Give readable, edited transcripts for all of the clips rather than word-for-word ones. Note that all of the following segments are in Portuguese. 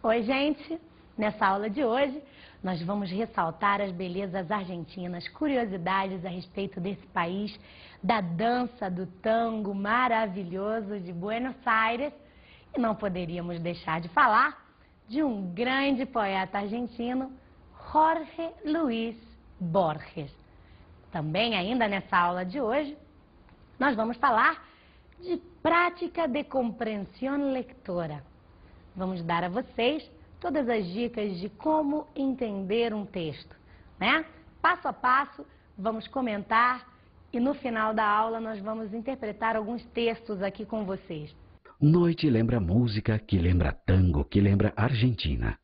Oi, gente! Nessa aula de hoje, nós vamos ressaltar as belezas argentinas, curiosidades a respeito desse país, da dança do tango maravilhoso de Buenos Aires. E não poderíamos deixar de falar de um grande poeta argentino, Jorge Luis Borges. Também, ainda nessa aula de hoje, nós vamos falar de prática de compreensão lectora. Vamos dar a vocês todas as dicas de como entender um texto, né? Passo a passo, vamos comentar e no final da aula nós vamos interpretar alguns textos aqui com vocês. Noite lembra música, que lembra tango, que lembra Argentina.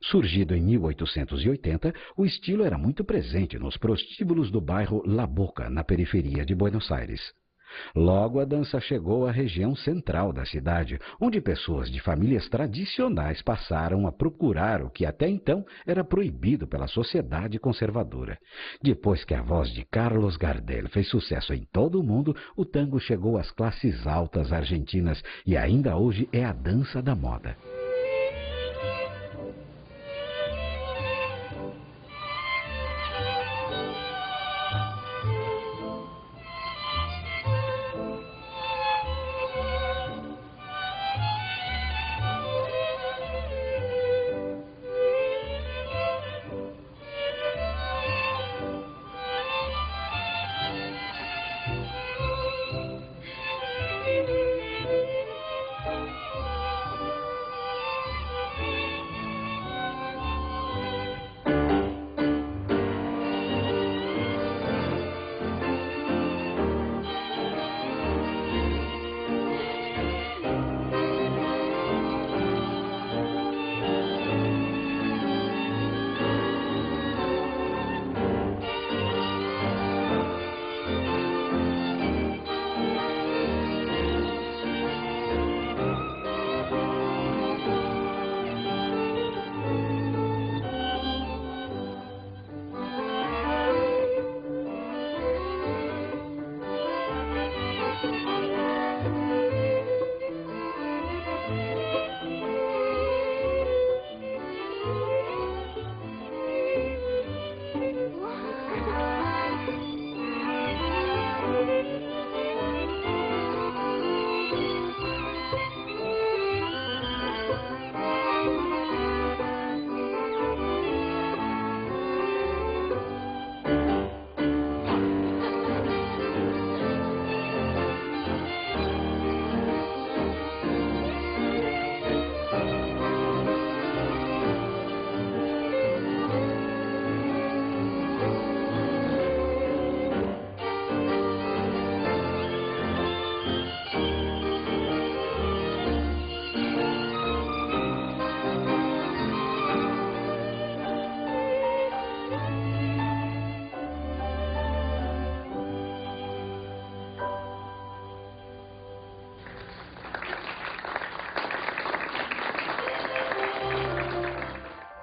Surgido em 1880, o estilo era muito presente nos prostíbulos do bairro La Boca, na periferia de Buenos Aires. Logo, a dança chegou à região central da cidade, onde pessoas de famílias tradicionais passaram a procurar o que até então era proibido pela sociedade conservadora. Depois que a voz de Carlos Gardel fez sucesso em todo o mundo, o tango chegou às classes altas argentinas e ainda hoje é a dança da moda.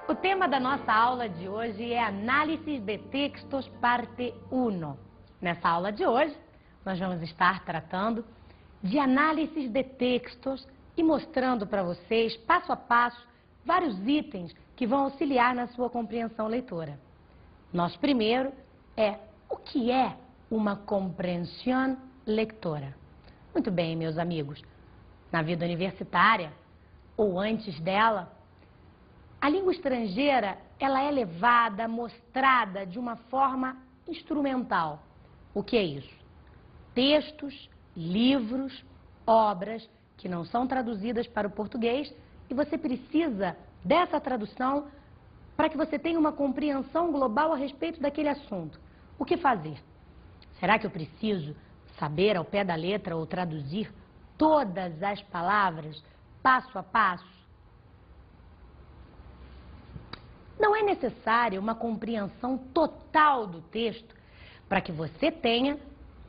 O tema da nossa aula de hoje é Análise de Textos, parte 1. Nessa aula de hoje, nós vamos estar tratando de análises de textos e mostrando para vocês, passo a passo, vários itens que vão auxiliar na sua compreensão leitora. Nosso primeiro é o que é uma compreensão lectora. Muito bem, meus amigos, na vida universitária, ou antes dela, a língua estrangeira, ela é levada, mostrada de uma forma instrumental. O que é isso? Textos livros, obras que não são traduzidas para o português e você precisa dessa tradução para que você tenha uma compreensão global a respeito daquele assunto. O que fazer? Será que eu preciso saber ao pé da letra ou traduzir todas as palavras, passo a passo? Não é necessária uma compreensão total do texto para que você tenha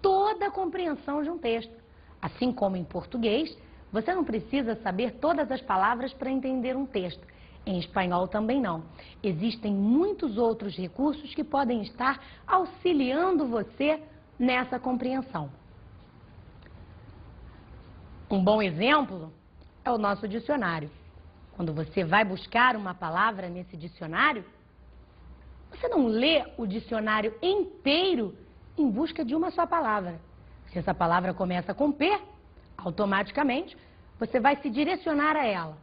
toda a compreensão de um texto. Assim como em português, você não precisa saber todas as palavras para entender um texto. Em espanhol também não. Existem muitos outros recursos que podem estar auxiliando você nessa compreensão. Um bom exemplo é o nosso dicionário. Quando você vai buscar uma palavra nesse dicionário, você não lê o dicionário inteiro em busca de uma só palavra. Se essa palavra começa com P, automaticamente você vai se direcionar a ela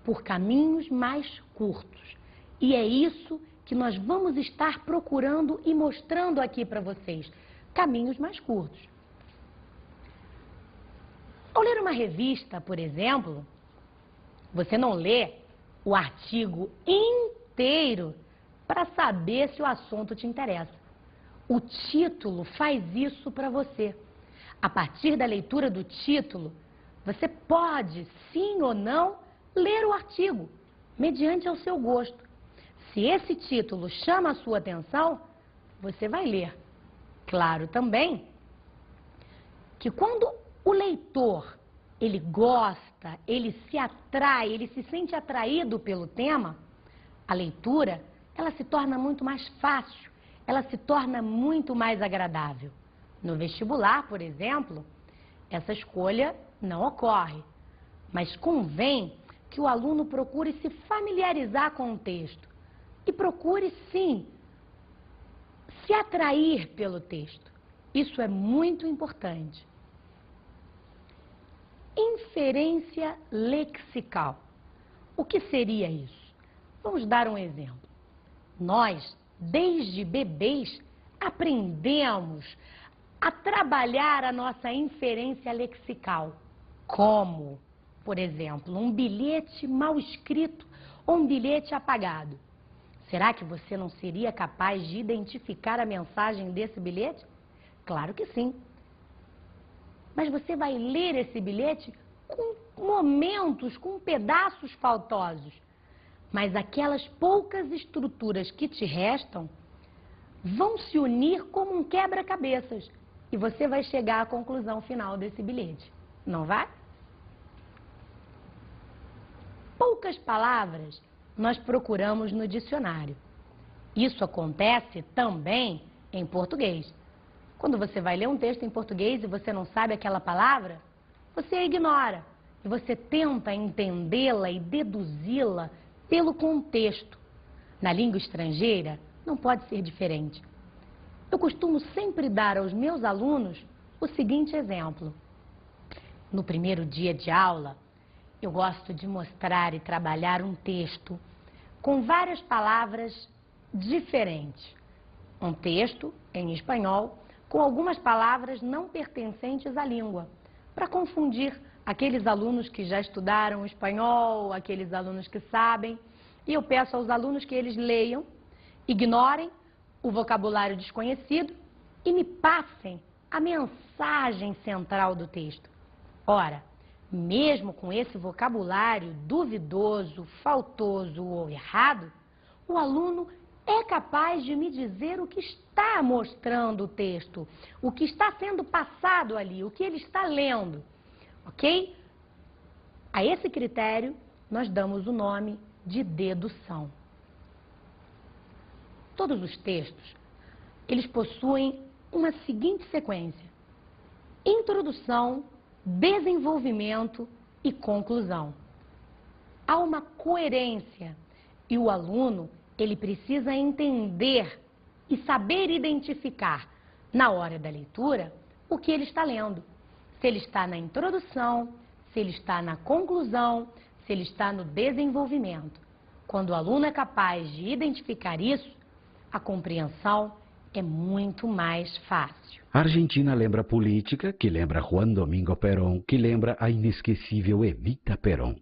por caminhos mais curtos. E é isso que nós vamos estar procurando e mostrando aqui para vocês. Caminhos mais curtos. Ao ler uma revista, por exemplo, você não lê o artigo inteiro para saber se o assunto te interessa. O título faz isso para você. A partir da leitura do título, você pode, sim ou não, ler o artigo, mediante ao seu gosto. Se esse título chama a sua atenção, você vai ler. Claro também que quando o leitor, ele gosta, ele se atrai, ele se sente atraído pelo tema, a leitura, ela se torna muito mais fácil, ela se torna muito mais agradável. No vestibular, por exemplo, essa escolha não ocorre, mas convém que o aluno procure se familiarizar com o texto e procure, sim, se atrair pelo texto. Isso é muito importante. Inferência lexical. O que seria isso? Vamos dar um exemplo. Nós, desde bebês, aprendemos a trabalhar a nossa inferência lexical. Como, por exemplo, um bilhete mal escrito ou um bilhete apagado. Será que você não seria capaz de identificar a mensagem desse bilhete? Claro que sim. Mas você vai ler esse bilhete com momentos, com pedaços faltosos. Mas aquelas poucas estruturas que te restam vão se unir como um quebra-cabeças. E você vai chegar à conclusão final desse bilhete. Não vai? Poucas palavras nós procuramos no dicionário. Isso acontece também em português. Quando você vai ler um texto em português e você não sabe aquela palavra, você a ignora e você tenta entendê-la e deduzi-la pelo contexto. Na língua estrangeira, não pode ser diferente. Eu costumo sempre dar aos meus alunos o seguinte exemplo. No primeiro dia de aula, eu gosto de mostrar e trabalhar um texto com várias palavras diferentes. Um texto em espanhol com algumas palavras não pertencentes à língua, para confundir aqueles alunos que já estudaram espanhol, aqueles alunos que sabem. E eu peço aos alunos que eles leiam, ignorem o vocabulário desconhecido e me passem a mensagem central do texto. Ora, mesmo com esse vocabulário duvidoso, faltoso ou errado, o aluno é capaz de me dizer o que está mostrando o texto, o que está sendo passado ali, o que ele está lendo, ok? A esse critério, nós damos o nome de dedução. Todos os textos, eles possuem uma seguinte sequência: introdução, desenvolvimento e conclusão. Há uma coerência e o aluno, ele precisa entender e saber identificar, na hora da leitura, o que ele está lendo. Se ele está na introdução, se ele está na conclusão, se ele está no desenvolvimento. Quando o aluno é capaz de identificar isso, a compreensão é muito mais fácil. A Argentina lembra política, que lembra Juan Domingo Perón, que lembra a inesquecível Evita Perón.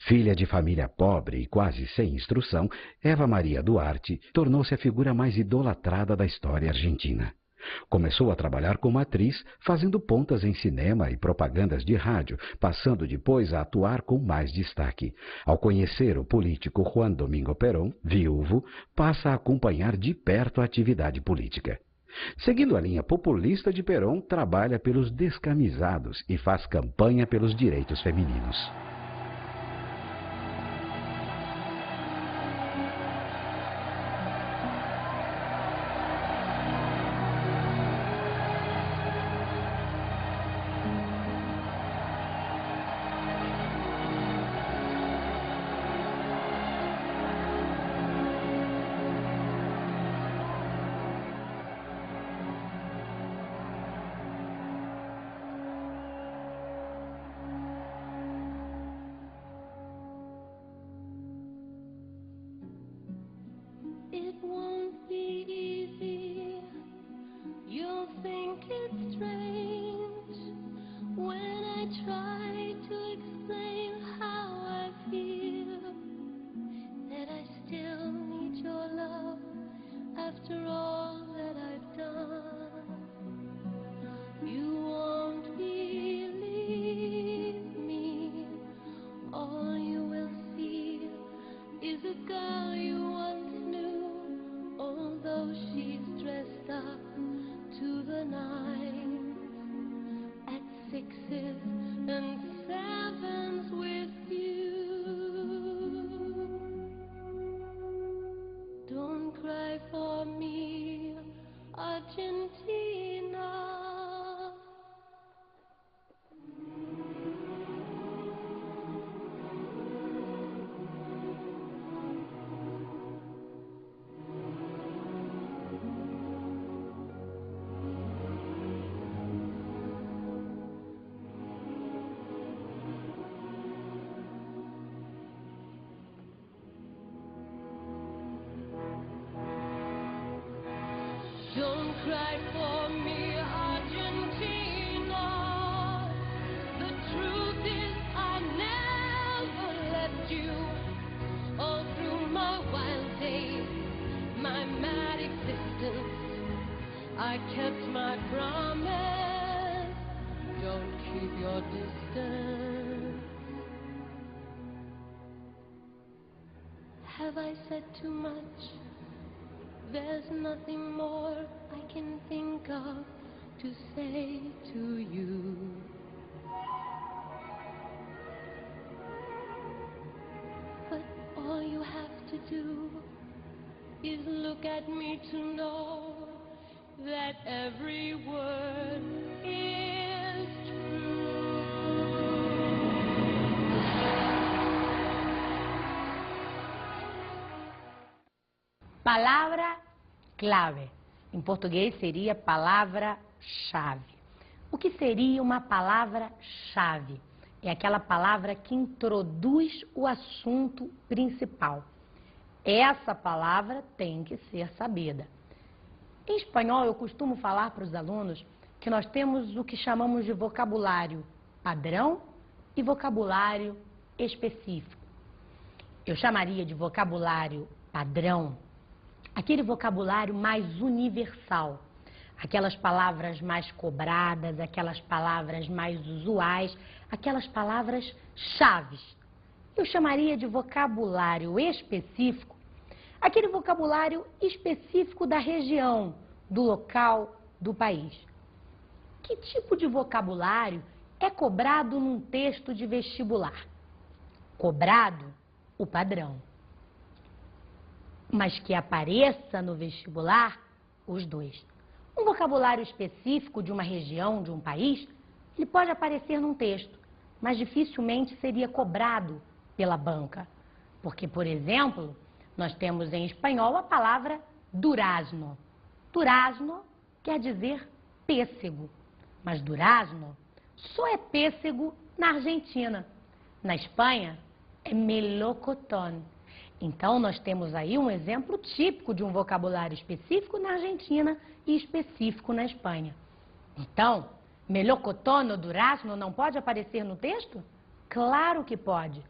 Filha de família pobre e quase sem instrução, Eva Maria Duarte tornou-se a figura mais idolatrada da história argentina. Começou a trabalhar como atriz, fazendo pontas em cinema e propagandas de rádio, passando depois a atuar com mais destaque. Ao conhecer o político Juan Domingo Perón, viúvo, passa a acompanhar de perto a atividade política. Seguindo a linha populista de Perón, trabalha pelos descamisados e faz campanha pelos direitos femininos. It won't be easy, you'll think it's strange when I try to explain how I feel, that I still need your love after all that I've done. You won't believe me, all you will see is a girl you once knew, although she's dressed up to the nines, at sixes and sevens with you. Don't cry for me, Argentina. Don't cry for me, Argentina. The truth is I never left you. All through my wild days, my mad existence, I kept my promise. Don't keep your distance. Have I said too much? There's nothing more I can think of to say to you. But all you have to do is look at me to know that every word is true. Palavra clave. Em português seria palavra-chave. O que seria uma palavra-chave? É aquela palavra que introduz o assunto principal. Essa palavra tem que ser sabida. Em espanhol, eu costumo falar para os alunos que nós temos o que chamamos de vocabulário padrão e vocabulário específico. Eu chamaria de vocabulário padrão aquele vocabulário mais universal, aquelas palavras mais cobradas, aquelas palavras mais usuais, aquelas palavras chaves. Eu chamaria de vocabulário específico aquele vocabulário específico da região, do local, do país. Que tipo de vocabulário é cobrado num texto de vestibular? Cobrado o padrão. Mas que apareça no vestibular os dois. Um vocabulário específico de uma região, de um país, ele pode aparecer num texto, mas dificilmente seria cobrado pela banca. Porque, por exemplo, nós temos em espanhol a palavra durazno. Durazno quer dizer pêssego, mas durazno só é pêssego na Argentina. Na Espanha é melocotón. Então, nós temos aí um exemplo típico de um vocabulário específico na Argentina e específico na Espanha. Então, melocotón ou durazno não pode aparecer no texto? Claro que pode,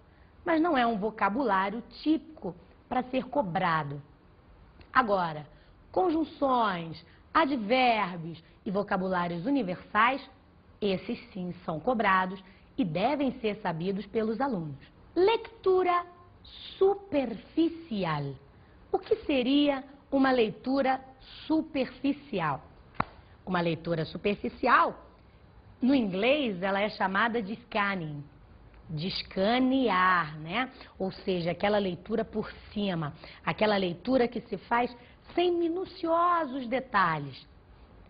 mas não é um vocabulário típico para ser cobrado. Agora, conjunções, advérbios e vocabulários universais, esses sim são cobrados e devem ser sabidos pelos alunos. Leitura superficial. O que seria uma leitura superficial? Uma leitura superficial, no inglês, ela é chamada de scanning, de escanear, né? Ou seja, aquela leitura por cima, aquela leitura que se faz sem minuciosos detalhes.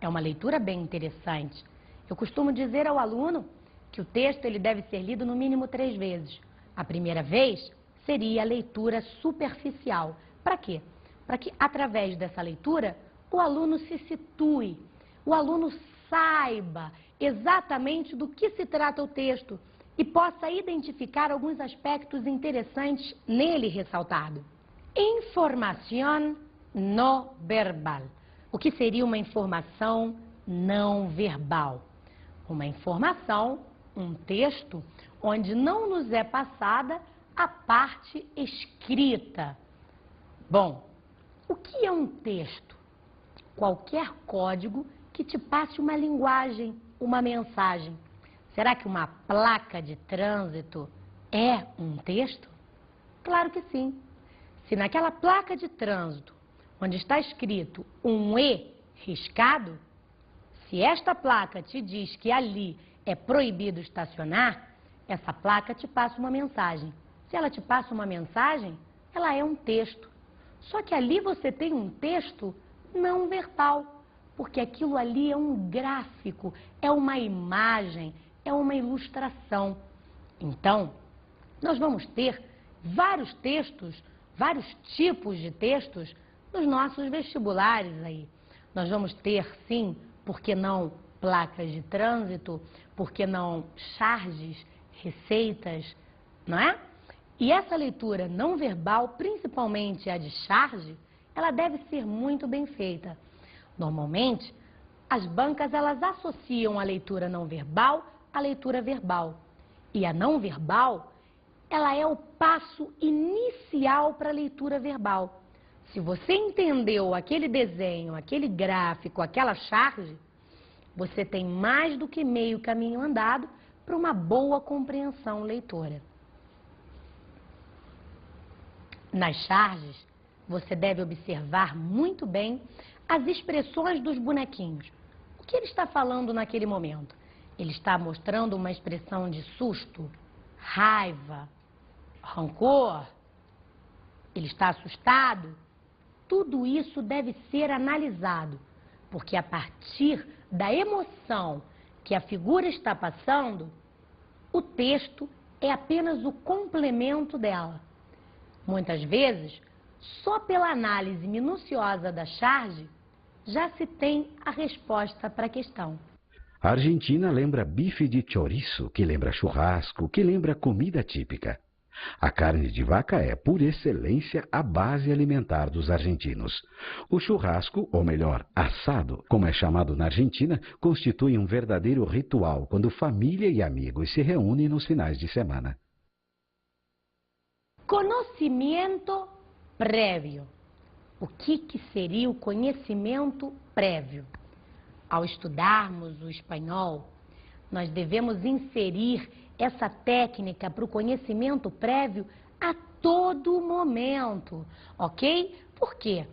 É uma leitura bem interessante. Eu costumo dizer ao aluno que o texto ele deve ser lido no mínimo 3 vezes. A primeira vez seria a leitura superficial. Para quê? Para que, através dessa leitura, o aluno se situe, o aluno saiba exatamente do que se trata o texto e possa identificar alguns aspectos interessantes nele ressaltado. Informação não verbal. O que seria uma informação não verbal? Uma informação, um texto, onde não nos é passada a parte escrita. Bom, o que é um texto? Qualquer código que te passe uma linguagem, uma mensagem. Será que uma placa de trânsito é um texto? Claro que sim. Se naquela placa de trânsito, onde está escrito um E riscado, se esta placa te diz que ali é proibido estacionar, essa placa te passa uma mensagem. Se ela te passa uma mensagem, ela é um texto. Só que ali você tem um texto não verbal, porque aquilo ali é um gráfico, é uma imagem, é uma ilustração. Então, nós vamos ter vários textos, vários tipos de textos nos nossos vestibulares aí. Nós vamos ter, sim, por que não placas de trânsito, por que não charges, receitas, não é? E essa leitura não verbal, principalmente a de charge, ela deve ser muito bem feita. Normalmente, as bancas elas associam a leitura não verbal à leitura verbal. E a não verbal, ela é o passo inicial para a leitura verbal. Se você entendeu aquele desenho, aquele gráfico, aquela charge, você tem mais do que meio caminho andado para uma boa compreensão leitora. Nas charges, você deve observar muito bem as expressões dos bonequinhos. O que ele está falando naquele momento? Ele está mostrando uma expressão de susto, raiva, rancor? Ele está assustado? Tudo isso deve ser analisado, porque a partir da emoção que a figura está passando, o texto é apenas o complemento dela. Muitas vezes, só pela análise minuciosa da charge, já se tem a resposta para a questão. A Argentina lembra bife de chouriço, que lembra churrasco, que lembra comida típica. A carne de vaca é, por excelência, a base alimentar dos argentinos. O churrasco, ou melhor, assado, como é chamado na Argentina, constitui um verdadeiro ritual quando família e amigos se reúnem nos finais de semana. Conhecimento prévio. O que seria o conhecimento prévio? Ao estudarmos o espanhol, nós devemos inserir essa técnica para o conhecimento prévio a todo momento, ok? Por quê?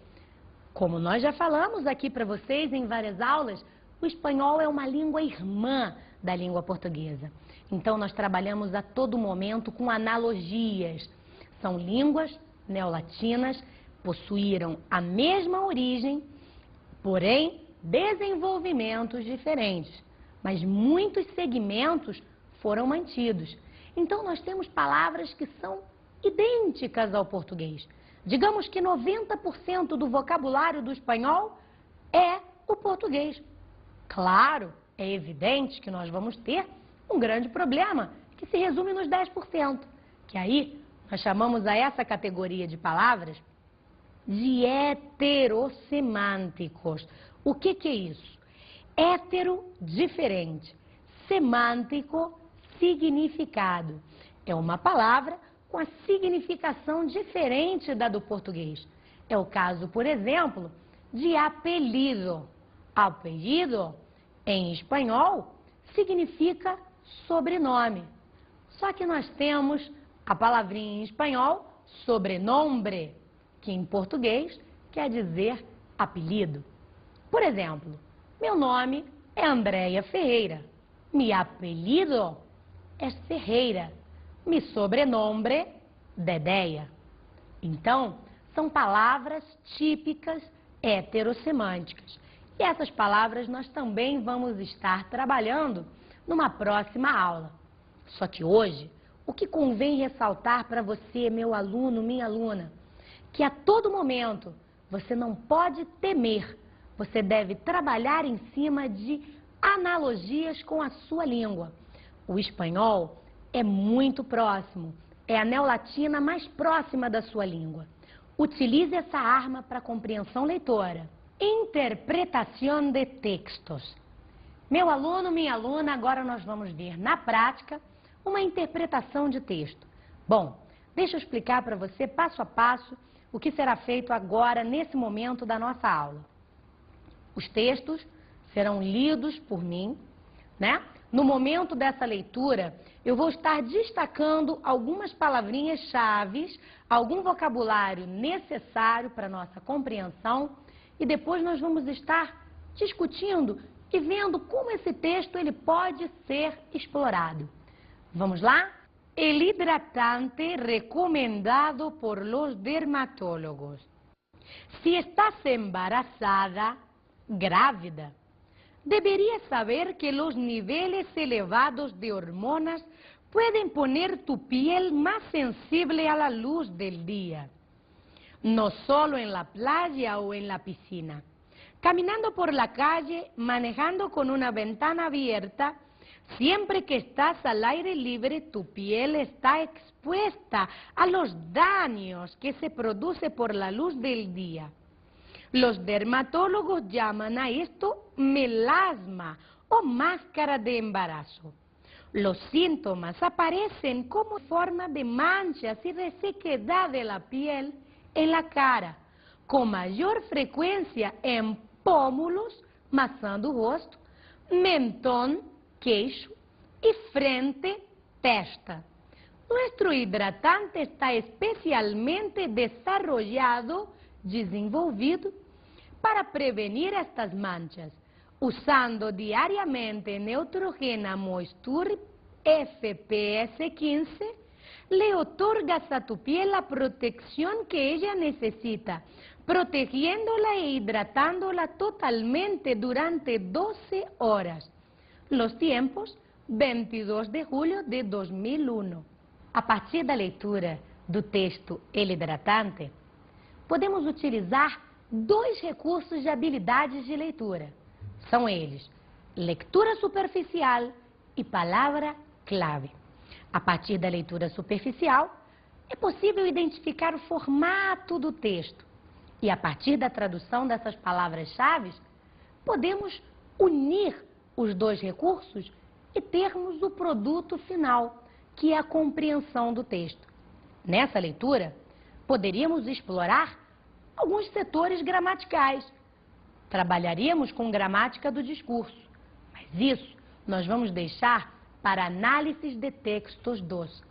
Como nós já falamos aqui para vocês em várias aulas, o espanhol é uma língua irmã da língua portuguesa. Então, nós trabalhamos a todo momento com analogias. São línguas neolatinas, possuíram a mesma origem, porém, desenvolvimentos diferentes. Mas muitos segmentos foram mantidos. Então, nós temos palavras que são idênticas ao português. Digamos que 90% do vocabulário do espanhol é o português. Claro, é evidente que nós vamos ter um grande problema, que se resume nos 10%, que aí Nós chamamos a essa categoria de palavras de heterossemânticos. O que é isso? Hétero, diferente. Semântico, significado. É uma palavra com a significação diferente da do português. É o caso, por exemplo, de apelido. Apelido, em espanhol, significa sobrenome. Só que nós temos a palavrinha em espanhol, sobrenombre, que em português quer dizer apelido. Por exemplo, meu nome é Andréia Ferreira. Mi apelido é Ferreira. Mi sobrenombre, Dedéia. Então, são palavras típicas heterossemânticas. E essas palavras nós também vamos estar trabalhando numa próxima aula. Só que hoje, o que convém ressaltar para você, meu aluno, minha aluna, que a todo momento você não pode temer, você deve trabalhar em cima de analogias com a sua língua. O espanhol é muito próximo, é a neolatina mais próxima da sua língua. Utilize essa arma para compreensão leitora. Interpretação de textos. Meu aluno, minha aluna, agora nós vamos ver na prática uma interpretação de texto. Bom, deixa eu explicar para você passo a passo o que será feito agora nesse momento da nossa aula. Os textos serão lidos por mim, né? No momento dessa leitura, eu vou estar destacando algumas palavrinhas-chave, algum vocabulário necessário para nossa compreensão e depois nós vamos estar discutindo e vendo como esse texto ele pode ser explorado. Vamos lá? El hidratante recomendado por los dermatólogos. Si estás embarazada, grávida, deberías saber que los niveles elevados de hormonas pueden poner tu piel más sensible a la luz del día. No solo en la playa o en la piscina. Caminando por la calle, manejando con una ventana abierta, siempre que estás al aire libre, tu piel está expuesta a los daños que se producen por la luz del día. Los dermatólogos llaman a esto melasma o máscara de embarazo. Los síntomas aparecen como forma de manchas y resequedad de la piel en la cara, con mayor frecuencia en pómulos, maçã do rosto, mentón, queixo y frente, testa. Nuestro hidratante está especialmente desenvolvido para prevenir estas manchas, usando diariamente Neutrogena Moisture FPS 15, le otorgas a tu piel la protección que ella necesita, protegiéndola e hidratándola totalmente durante 12 horas. Los tiempos, 22 de julho de 2001. A partir da leitura do texto El Hidratante, podemos utilizar dois recursos de habilidades de leitura. São eles, leitura superficial e palavra-clave. A partir da leitura superficial, é possível identificar o formato do texto. E a partir da tradução dessas palavras-chave, podemos unir os dois recursos e termos o produto final, que é a compreensão do texto. Nessa leitura, poderíamos explorar alguns setores gramaticais. Trabalharíamos com gramática do discurso, mas isso nós vamos deixar para análises de textos 2.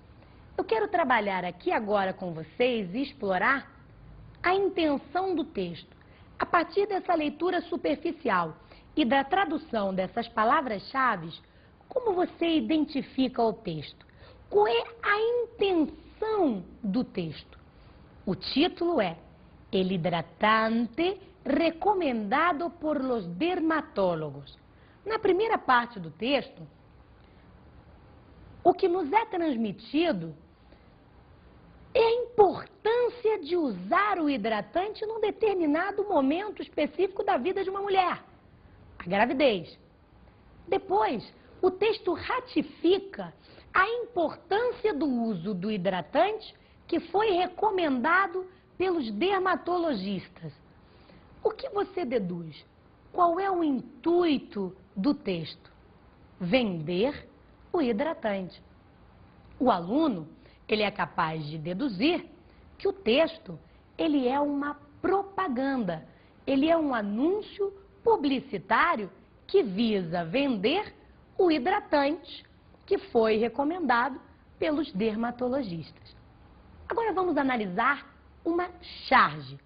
Eu quero trabalhar aqui agora com vocês e explorar a intenção do texto. A partir dessa leitura superficial e da tradução dessas palavras-chave, como você identifica o texto? Qual é a intenção do texto? O título é El hidratante recomendado por los dermatólogos. Na primeira parte do texto, o que nos é transmitido é a importância de usar o hidratante num determinado momento específico da vida de uma mulher, a gravidez. Depois, o texto ratifica a importância do uso do hidratante, que foi recomendado pelos dermatologistas. O que você deduz? Qual é o intuito do texto? Vender o hidratante. O aluno, ele é capaz de deduzir que o texto, ele é uma propaganda, ele é um anúncio publicitário que visa vender o hidratante que foi recomendado pelos dermatologistas. Agora vamos analisar uma charge,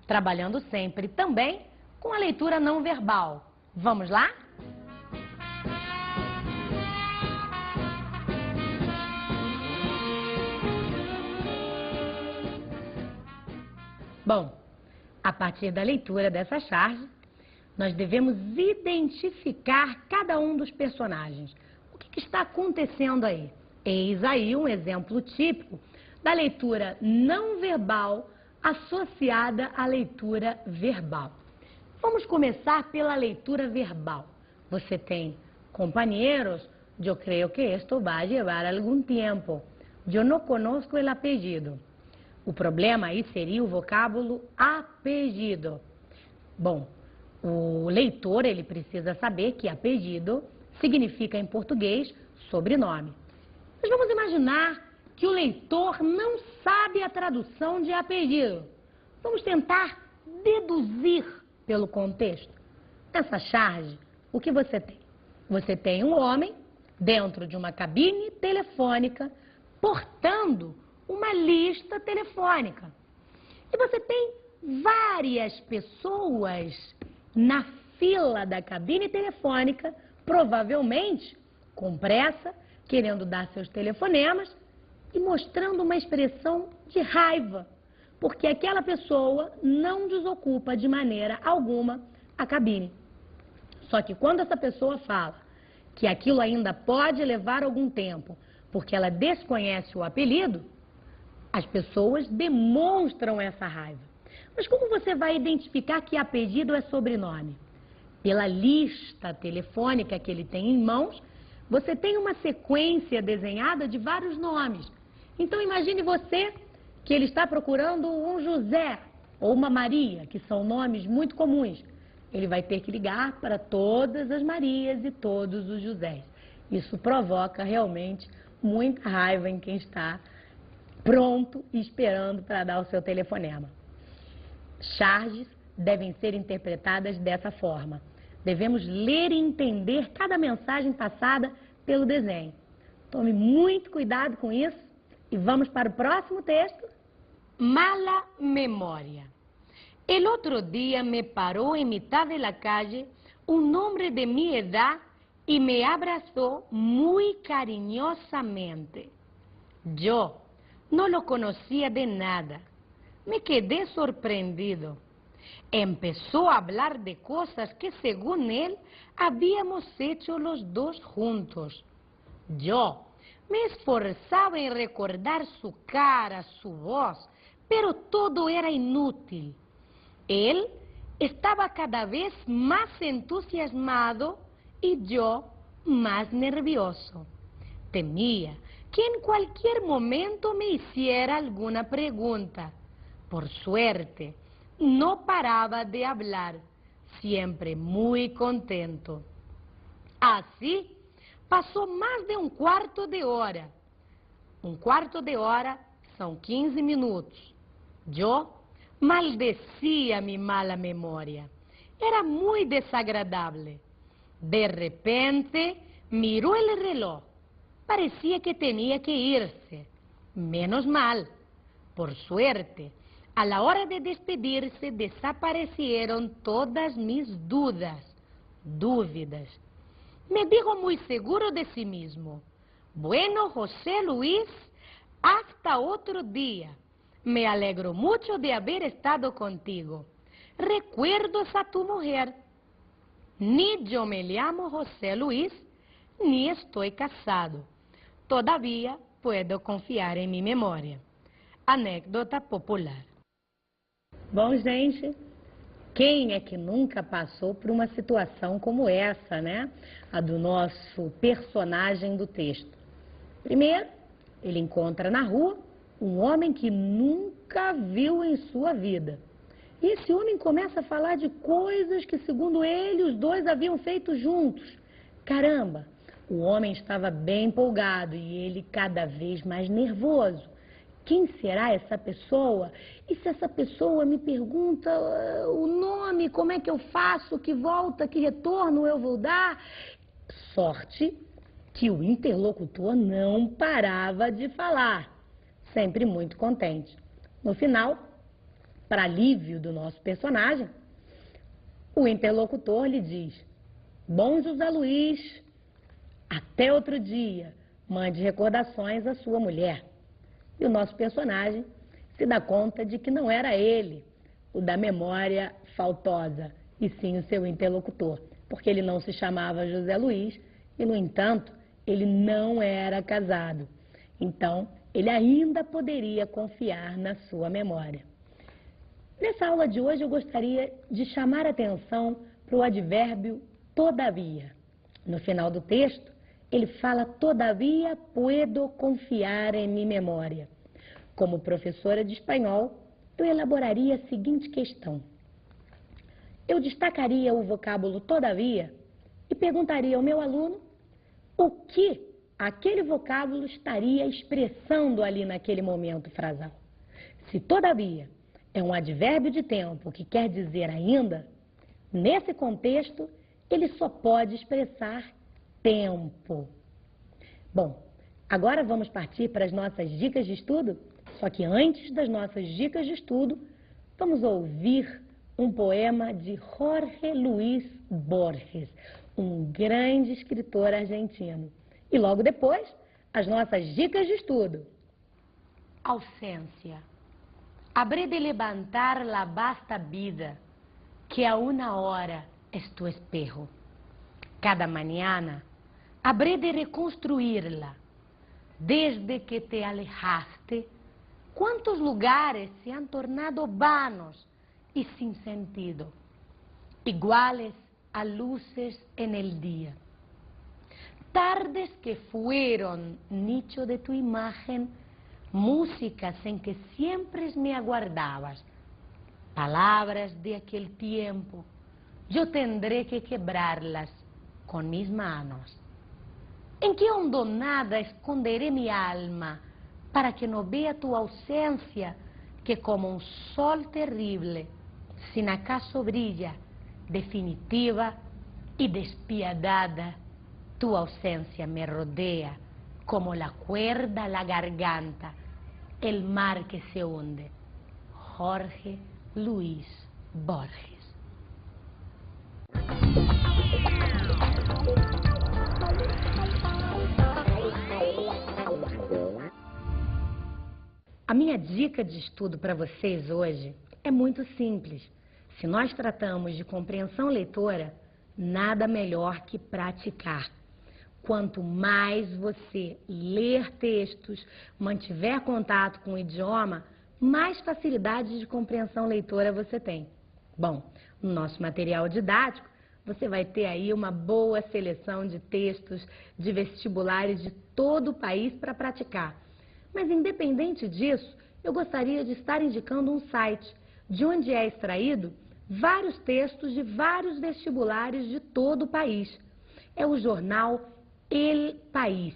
trabalhando sempre também com a leitura não verbal. Vamos lá? Bom, a partir da leitura dessa charge, nós devemos identificar cada um dos personagens. O que está acontecendo aí? Eis aí um exemplo típico da leitura não verbal associada à leitura verbal. Vamos começar pela leitura verbal. Você tem compañeros, yo creo que esto va a llevar algún tiempo. Yo no conozco el apellido. O problema aí seria o vocábulo apellido. Bom, o leitor, ele precisa saber que apellido significa em português sobrenome. Mas vamos imaginar que o leitor não sabe a tradução de apellido. Vamos tentar deduzir pelo contexto. Nessa charge, o que você tem? Você tem um homem dentro de uma cabine telefônica portando uma lista telefônica. E você tem várias pessoas na fila da cabine telefônica, provavelmente com pressa, querendo dar seus telefonemas e mostrando uma expressão de raiva, porque aquela pessoa não desocupa de maneira alguma a cabine. Só que quando essa pessoa fala que aquilo ainda pode levar algum tempo, porque ela desconhece o apelido, as pessoas demonstram essa raiva. Mas como você vai identificar que apelido é sobrenome? Pela lista telefônica que ele tem em mãos, você tem uma sequência desenhada de vários nomes. Então imagine você que ele está procurando um José ou uma Maria, que são nomes muito comuns. Ele vai ter que ligar para todas as Marias e todos os Josés. Isso provoca realmente muita raiva em quem está pronto e esperando para dar o seu telefonema. Charges devem ser interpretadas dessa forma. Devemos ler e entender cada mensagem passada pelo desenho. Tome muito cuidado com isso e vamos para o próximo texto. Mala memória. El otro día me paró en mitad de la calle un hombre de mi edad y me abrazó muy cariñosamente. Yo no lo conocía de nada. Me quedé sorprendido. Empezó a hablar de cosas que según él habíamos hecho los dos juntos. Yo me esforzaba en recordar su cara, su voz, pero todo era inútil. Él estaba cada vez más entusiasmado y yo más nervioso. Temía que en cualquier momento me hiciera alguna pregunta. Por suerte, no paraba de hablar, siempre muy contento. Así, pasó más de un cuarto de hora. Un cuarto de hora são 15 minutos. Yo maldecía mi mala memoria. Era muy desagradable. De repente, miró el reloj. Parecía que tenía que irse. Menos mal. Por suerte, a la hora de despedirse, desaparecieron todas mis dúvidas. Me dijo muy seguro de sí mismo: bueno, José Luis, hasta otro día. Me alegro mucho de haber estado contigo. Recuerdos a tu mujer. Ni yo me llamo José Luis, ni estoy casado. Todavía puedo confiar en mi memoria. Anécdota popular. Bom, gente, quem é que nunca passou por uma situação como essa, né? A do nosso personagem do texto. Primeiro, ele encontra na rua um homem que nunca viu em sua vida. E esse homem começa a falar de coisas que, segundo ele, os dois haviam feito juntos. Caramba, o homem estava bem empolgado e ele cada vez mais nervoso. Quem será essa pessoa? E se essa pessoa me pergunta o nome, como é que eu faço, que volta, que retorno eu vou dar? Sorte que o interlocutor não parava de falar, sempre muito contente. No final, para alívio do nosso personagem, o interlocutor lhe diz: bom José Luiz, até outro dia, mande recordações à sua mulher. E o nosso personagem se dá conta de que não era ele o da memória faltosa, e sim o seu interlocutor, porque ele não se chamava José Luiz e, no entanto, ele não era casado. Então, ele ainda poderia confiar na sua memória. Nessa aula de hoje, eu gostaria de chamar a atenção para o advérbio todavia. No final do texto, ele fala: todavia puedo confiar em mi memória. Como professora de espanhol, eu elaboraria a seguinte questão. Eu destacaria o vocábulo todavia e perguntaria ao meu aluno o que aquele vocábulo estaria expressando ali naquele momento frasal. Se todavia é um advérbio de tempo que quer dizer ainda, nesse contexto ele só pode expressar tempo. Bom, agora vamos partir para as nossas dicas de estudo? Só que antes das nossas dicas de estudo, vamos ouvir um poema de Jorge Luis Borges, um grande escritor argentino. E logo depois, as nossas dicas de estudo. Ausência. Habré de levantar la vasta vida, que a una hora es tu espejo. Cada mañana habré de reconstruirla. Desde que te alejaste, ¿cuántos lugares se han tornado vanos y sin sentido, iguales a luces en el día? Tardes que fueron nicho de tu imagen, músicas en que siempre me aguardabas, palabras de aquel tiempo, yo tendré que quebrarlas con mis manos. ¿En qué hondonada esconderé mi alma para que no vea tu ausencia, que como un sol terrible, sin acaso brilla, definitiva y despiadada? Tu ausencia me rodea como la cuerda a la garganta, el mar que se hunde. Jorge Luis Borges. A minha dica de estudo para vocês hoje é muito simples. Se nós tratamos de compreensão leitora, nada melhor que praticar. Quanto mais você ler textos, mantiver contato com o idioma, mais facilidade de compreensão leitora você tem. Bom, no nosso material didático, você vai ter aí uma boa seleção de textos de vestibulares de todo o país para praticar. Mas, independente disso, eu gostaria de estar indicando um site de onde é extraído vários textos de vários vestibulares de todo o país. É o jornal El País.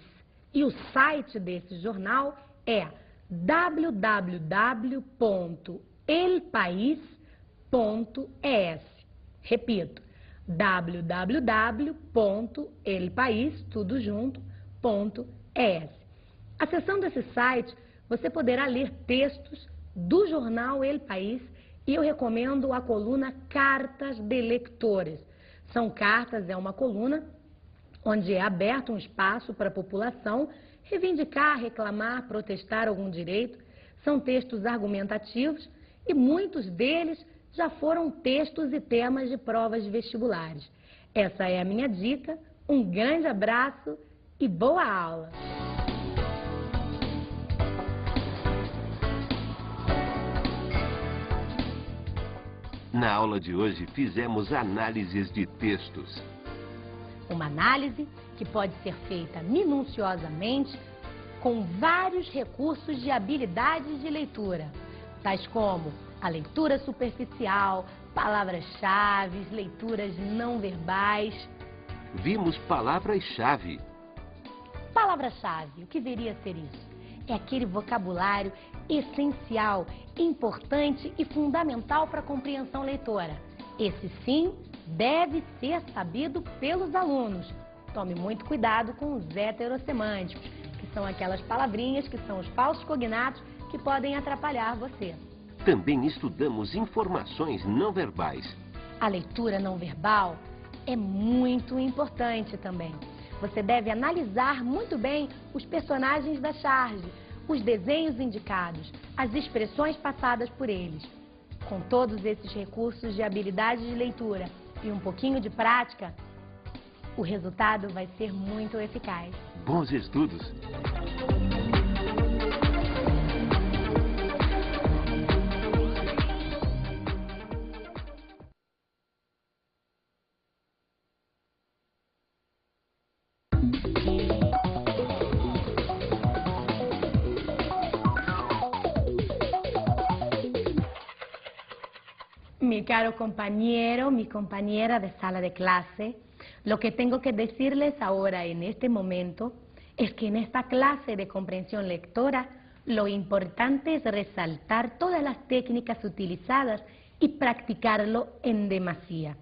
E o site desse jornal é www.elpais.es. Repito, www.elpais.es. Acessando esse site, você poderá ler textos do jornal El País e eu recomendo a coluna Cartas de Leitores. São cartas, é uma coluna onde é aberto um espaço para a população reivindicar, reclamar, protestar algum direito. São textos argumentativos e muitos deles já foram textos e temas de provas de vestibulares. Essa é a minha dica, um grande abraço e boa aula! Na aula de hoje fizemos análises de textos. Uma análise que pode ser feita minuciosamente, com vários recursos de habilidades de leitura, tais como a leitura superficial, palavras-chave, leituras não verbais. Vimos palavras-chave. Palavra-chave, o que viria a ser isso? É aquele vocabulário essencial, importante e fundamental para a compreensão leitora. Esse sim deve ser sabido pelos alunos. Tome muito cuidado com os heterossemânticos, que são aquelas palavrinhas que são os falsos cognatos que podem atrapalhar você. Também estudamos informações não verbais. A leitura não verbal é muito importante também. Você deve analisar muito bem os personagens da charge, os desenhos indicados, as expressões passadas por eles. Com todos esses recursos de habilidade de leitura e um pouquinho de prática, o resultado vai ser muito eficaz. Bons estudos! Mi caro compañero, mi compañera de sala de clase, lo que tengo que decirles ahora en este momento es que en esta clase de comprensión lectora lo importante es resaltar todas las técnicas utilizadas y practicarlo en demasía.